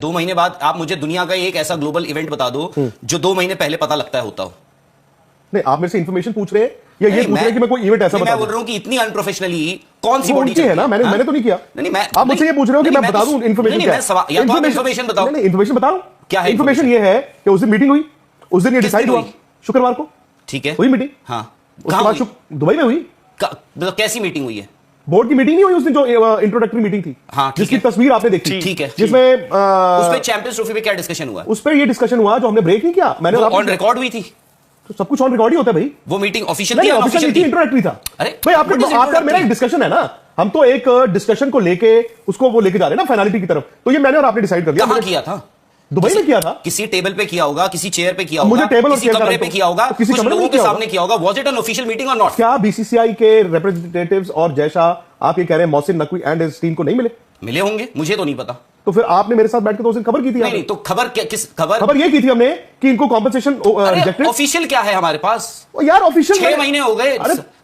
2 महीने बाद आप मुझे दुनिया का एक ऐसा ग्लोबल इवेंट बता दो जो 2 महीने पहले पता लगता है होता हो। नहीं, आप मेरे से इंफॉर्मेशन पूछ रहे हैं या ये पूछ रहे हैं कि मैं कोई इवेंट ऐसा बता दूं? मैं बोल रहा हूं कि इतनी अनप्रोफेशनली कौन सी बॉडी है ना, मैंने तो नहीं किया। नहीं, मैं आप मुझसे ये पूछ रहे हो कि मैं बता दूं इन्फॉर्मेशन क्या है? या तो आप इन्फॉर्मेशन बताओ। नहीं, इन्फॉर्मेशन बता रहा हूं। क्या है इन्फॉर्मेशन? ये है कि उस दिन मीटिंग हुई, उस दिन ये डिसाइड हुआ शुक्रवार को। ठीक है, हुई मीटिंग। हाँ, उसके बाद दुबई में हुई। मतलब कैसी मीटिंग हुई है? बोर्ड की मीटिंग नहीं हुई उस दिन, जो इंट्रोडक्टरी मीटिंग थी, हाँ, जिसकी तस्वीर आपने देखी। ठीक है, जिसमें उस पे चैंपियंस ट्रॉफी पे क्या डिस्कशन हुआ? उस पे ये डिस्कशन हुआ जो हमने ब्रेक नहीं किया, मैंने ऑन रिकॉर्ड हुई थी। तो सब कुछ ऑन रिकॉर्ड ही होता है भाई। वो मीटिंग ऑफिशियल थी या ऑफिशियल थी? इंट्रोडक्टरी था। अरे भाई आपका मेरा एक डिस्कशन है ना, हम तो एक डिस्कशन को लेके उसको वो लेके जा रहे हैं ना फाइनलिटी की तरफ। तो ये मैंने और आपने डिसाइड कर लिया। कहां किया था? दुबई में किया था। किसी टेबल पे किया होगा, किसी चेयर पे किया होगा, मुझे टेबल और किसी चेयर कमरे पे किया होगा, किसी कुछ कमरे लोगों में के सामने किया होगा। Was it an official meeting और नॉट? क्या बीसीसीआई के रिप्रेजेंटेटिव्स और जैसा आप ये कह रहे हैं Mohsin Naqvi and his team को नहीं मिले होंगे? मुझे तो नहीं पता। तो फिर आपने मेरे साथ बैठ के तो उस दिन खबर की थी? नहीं, तो खबर किस खबर ये की थी हमने कि इनको कॉम्पनसेशन रिजेक्टेड। ऑफिशियल क्या है हमारे पास? यार ऑफिशियल 6 महीने हो गए।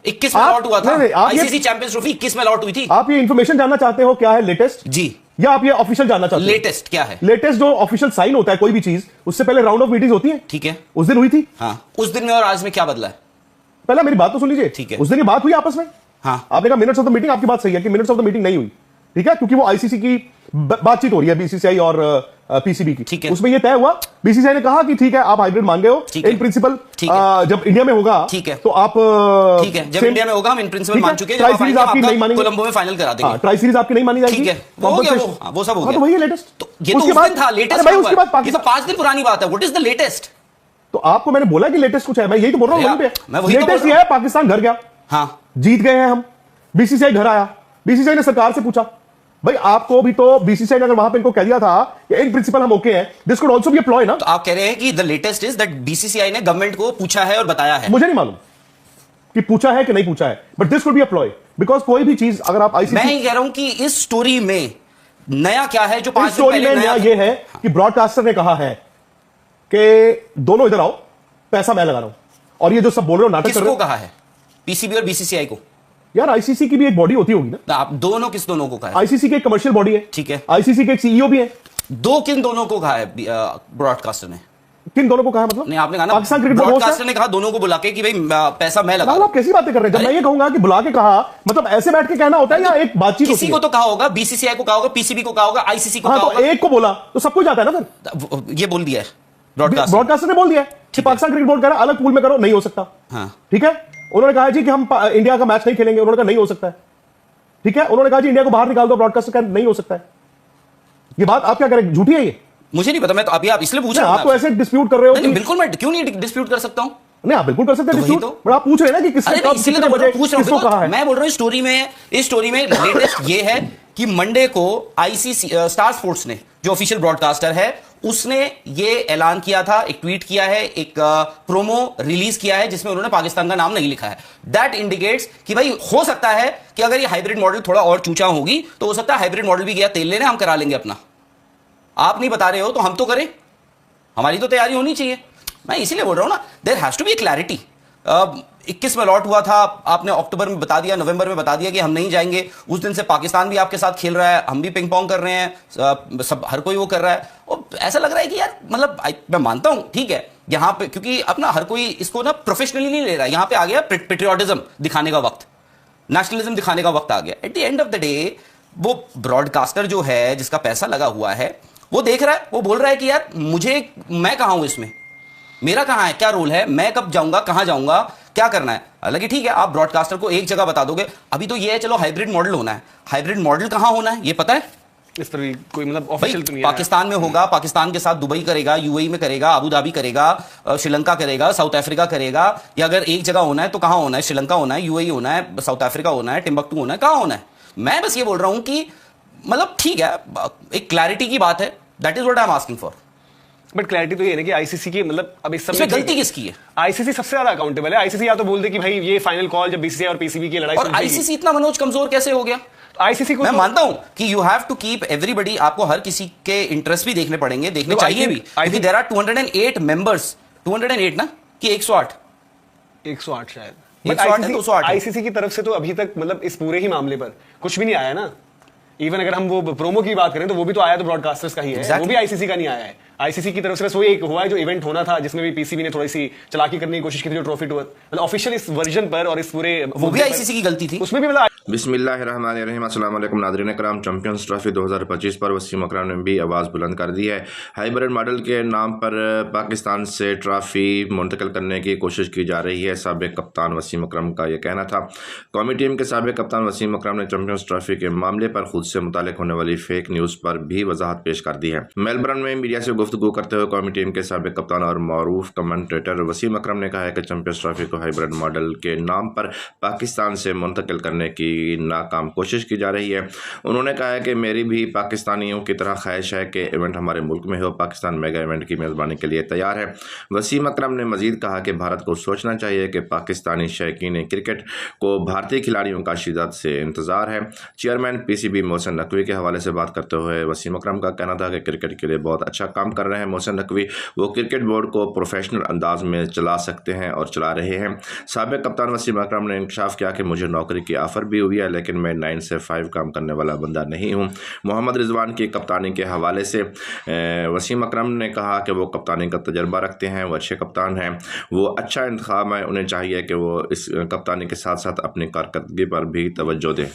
21 में लॉट हुआ था। आईसीसी चैंपियंस ट्रॉफी 21 में लॉट हुई थी। आप ये इन्फॉर्मेशन जानना चाहते हो क्या है लेटेस्ट जी, या आप ये ऑफिशियल जानना चाहते हो? लेटेस्ट क्या है? लेटेस्ट जो ऑफिशियल साइन होता है कोई भी चीज, उससे पहले राउंड ऑफ मीटिंग होती है। ठीक है, उस दिन हुई थी। हाँ, उस दिन में और आज में क्या बदला है? पहले मेरी बात तो सुन लीजिए। ठीक है, उस दिन ये बात हुई आपस में। हाँ, आपने कहा मिनट्स ऑफ द मीटिंग, आपकी बात सही है कि मिनट्स ऑफ द मीटिंग नहीं हुई। ठीक है, क्योंकि वो आईसीसी की बातचीत हो रही है, बीसीसीआई और पीसीबी की। ठीक है, उसमें ये तय हुआ, बीसीसीआई ने कहा कि ठीक है आप हाइब्रिड मान गए हो इन प्रिंसिपल। जब इंडिया में होगा ठीक है, तो आप ठीक है, जब इंडिया में होगा हम इन प्रिंसिपल मान चुके हैं। ट्राई सीरीज आपकी नहीं मानेंगे, कोलंबो में फाइनल करा देंगे। ट्राई सीरीज आपकी नहीं मानी जाएगी। ठीक है, वो हो गया, वो सब हो गया। तो वही है लेटेस्ट। तो ये तो उस दिन था लेटेस्ट। भाई उसके बाद पाकिस्तान 5 दिन पुरानी बात है। What is the latest? तो आपको मैंने बोला कि लेटेस्ट कुछ है, मैं यही तो बोल रहा हूं। लेटेस्ट ये है, पाकिस्तान घर गया, हाँ, जीत गए हैं हम। बीसीसीआई घर आया, बीसीसीआई ने सरकार से पूछा भाई आपको भी तो बीसीसीआई ने अगर वहां पे इनको कह दिया था कि इन प्रिंसिपल हम ओके हैं, this could also be apply ना। तो आप कह रहे हैं कि the latest is that BCCI ने गवर्नमेंट को पूछा है और बताया है। मुझे नहीं मालूम कि पूछा है कि नहीं पूछा है, but this could be apply because कोई भी चीज अगर आप आईसीसी। मैं ही कह रहा हूं कि इस स्टोरी में नया क्या है जो 5 दिन पहले नया ये है कि ब्रॉडकास्टर ने कहा है कि दोनों इधर आओ, पैसा मैं लगा रहा हूं। और ये जो सब बोल रहे हो नाटक कर रहे हो, किसको कहा है? पीसीबी और बीसीसीआई को? यार आईसीसी की भी एक बॉडी होती होगी ना। आप दोनों किस दोनों को कहा है? आईसीसी की एक कमर्शियल बॉडी है। ठीक है, आईसीसी के एक सीईओ भी है। किन दोनों को कहा है ब्रॉडकास्टर ने? किन दोनों को कहा मतलब? नहीं, आपने कहा ना पाकिस्तान क्रिकेट ब्रॉडकास्टर ने कहा दोनों को बुला के कि भाई पैसा मैं लगा। आप कैसी बातें कर रहे हैं? जब मैं ये कहूंगा कि बुला के कहा, मतलब ऐसे बैठ के कहना होता है या एक बातचीत? किसी को तो कहा होगा, बीसीसीआई को कहा होगा, पीसीबी को कहा होगा, आईसीसी को कहा होगा। एक को बोला तो सब कुछ आता है ना सर। ये बोल दिया है ब्रॉडकास्टर ने बोल दिया कि पाकिस्तान क्रिकेट बोर्ड कह रहा है अलग पूल में करो, नहीं हो सकता। हाँ, ठीक है, उन्होंने कहा जी कि हम इंडिया का मैच नहीं खेलेंगे, उन्होंने कहा नहीं हो सकता है। ठीक है, उन्होंने कहा जी इंडिया को बाहर निकाल दो, ब्रॉडकास्टर कहा नहीं हो सकता है। ये बात आप क्या करें, झूठी है ये? मुझे नहीं पता, मैं तो अभी आप इसलिए पूछ रहा हूं। आप तो ऐसे डिस्प्यूट कर रहे हो। नहीं, बिल्कुल, मैं क्यों नहीं डिस्प्यूट कर सकता हूं? नहीं, आप बिल्कुल कर सकते हैं डिस्प्यूट, बट आप पूछ रहे हैं ना कि किसने पूछ रहा हूं। मैं बोल रहा हूं इस स्टोरी में लेटेस्ट ये है कि मंडे को आईसीसी स्टार स्पोर्ट्स ने, जो ऑफिशियल ब्रॉडकास्टर है, उसने ये ऐलान किया था, एक ट्वीट किया है, एक प्रोमो रिलीज किया है जिसमें उन्होंने पाकिस्तान का नाम नहीं लिखा है। दैट इंडिकेट्स कि भाई हो सकता है कि अगर ये हाइब्रिड मॉडल थोड़ा और चूचा होगी तो हो सकता है हाइब्रिड मॉडल भी गया तेल लेने, हम करा लेंगे अपना। आप नहीं बता रहे हो तो हम तो करें, हमारी तो तैयारी होनी चाहिए। मैं इसीलिए बोल रहा हूं ना, there has to be a clarity. 21 में लॉट हुआ था, आपने अक्टूबर में बता दिया, नवंबर में बता दिया कि हम नहीं जाएंगे। उस दिन से पाकिस्तान भी आपके साथ खेल रहा है, हम भी पिंग पोंग कर रहे हैं, सब हर कोई वो कर रहा है। और ऐसा लग रहा है कि यार मतलब मैं मानता हूं ठीक है यहां पे, क्योंकि अपना हर कोई इसको ना प्रोफेशनली नहीं ले रहा है। यहां पे आ गया पेट्रियोटिज्म दिखाने का वक्त, नेशनलिज्म दिखाने का वक्त आ गया। At the end of the day वो ब्रॉडकास्टर जो है जिसका पैसा लगा हुआ है, वो देख रहा है, वो बोल रहा है कि यार मैं कहां हूं इसमें, मेरा कहां है, क्या रोल है, मैं कब जाऊंगा, कहां जाऊंगा, क्या करना है। हालांकि ठीक है आप ब्रॉडकास्टर को एक जगह बता दोगे, अभी तो ये है चलो हाइब्रिड मॉडल होना है। हाइब्रिड मॉडल कहां होना है ये पता है? इस पर भी कोई मतलब ऑफिशियल तो नहीं है। पाकिस्तान में होगा, पाकिस्तान के साथ दुबई करेगा, यूएई में करेगा, अबू धाबी करेगा, श्रीलंका करेगा, साउथ अफ्रीका करेगा। या अगर एक जगह होना है तो कहां होना है? श्रीलंका होना है, यूएई होना है, साउथ अफ्रीका होना है, टिम्बक्टू होना है, कहां होना है? मैं बस ये बोल रहा हूं कि मतलब ठीक है, एक क्लैरिटी की बात है। That is what I am asking for. But clarity तो ये है कि आईसीसी की मतलब अब इस समय गलती किसकी है? आईसीसी सबसे ज्यादा अकाउंटेबल है। आईसीसी या तो बोल दे कि भाई ये फाइनल कॉल जब बीसीसीआई और पीसीबी की लड़ाई, और आईसीसी इतना मनोज कमजोर कैसे हो गया? आईसीसी को मैं मानता हूं कि you have to keep everybody, आपको हर किसी के इंटरेस्ट भी देखने पड़ेंगे, देखने चाहिए भी, क्योंकि देयर आर 208 मेंबर्स। 208 ना कि 108 शायद 108 है, 208। आईसीसी की तरफ से तो अभी तक मतलब इस पूरे ही मामले पर कुछ भी नहीं आया ना। इवन अगर हम वो प्रोमो की बात करें तो वो भी तो आया तो ब्रॉडकास्टर्स का ही है, Exactly. वो भी आईसीसी का नहीं आया है। आईसीसी की तरफ से बस वही एक हुआ है जो इवेंट होना था, जिसमें भी पीसीबी ने थोड़ी सी चालाकी करने की कोशिश की थी, जो ट्रॉफी टूर मतलब ऑफिशियल इस वर्जन पर और इस पूरे वो भी आईसीसी की गलती थी। उसमें भी मतलब बिस्मिल्लाहिर्रहमानिर्रहीम, अस्सलाम वालेकुम नाज़रीन कराम। चैंपियंस ट्रॉफी 2025 पर वसीम अकरम ने भी आवाज़ बुलंद कर दी है। हाइब्रिड मॉडल के नाम पर पाकिस्तान से ट्रॉफी मुंतकिल करने की कोशिश की जा रही है, साबिक कप्तान वसीम अकरम का यह कहना था। कौमी टीम के साबिक कप्तान वसीम अकरम ने चैंपियंस ट्रॉफी के मामले पर खुद से मुतालिक होने वाली फेक न्यूज़ पर भी वजाहत पेश कर दी है। मेलबर्न में मीडिया से गुफ्तगू करते हुए कौमी टीम के साबिक कप्तान और मरूफ कमेंटेटर वसीम अकरम ने कहा है कि चैंपियंस ट्रॉफी को हाइब्रिड मॉडल के नाम पर पाकिस्तान से मुंतकिल करने की नाकाम कोशिश की जा रही है। उन्होंने कहा है कि मेरी भी पाकिस्तानियों की तरह ख्वाहिश है कि इवेंट हमारे मुल्क में हो। पाकिस्तान मेगा इवेंट की मेज़बानी के लिए तैयार है। वसीम अकरम ने मजीद कहा कि भारत को सोचना चाहिए कि पाकिस्तानी शौकीन क्रिकेट को भारतीय खिलाड़ियों का शिद्दत से इंतज़ार है। चेयरमैन पीसीबी मोहसिन नकवी के हवाले से बात करते हुए वसीम अकरम का कहना था कि क्रिकेट के लिए बहुत अच्छा काम कर रहे हैं मोहसिन नकवी। वो क्रिकेट बोर्ड को प्रोफेशनल अंदाज में चला सकते हैं और चला रहे हैं। साबिक कप्तान वसीम अकरम ने इंकशाफ किया कि मुझे नौकरी की ऑफ़र भी हुई है, लेकिन मैं 9 से 5 काम करने वाला बंदा नहीं हूं। मोहम्मद रिजवान की कप्तानी के हवाले से वसीम अकरम ने कहा कि वो कप्तानी का तजर्बा रखते हैं, वो अच्छे कप्तान हैं, वो अच्छा इंतखाब है। उन्हें चाहिए कि वो इस कप्तानी के साथ साथ अपनी कारकर्दगी पर भी तवज्जो दें।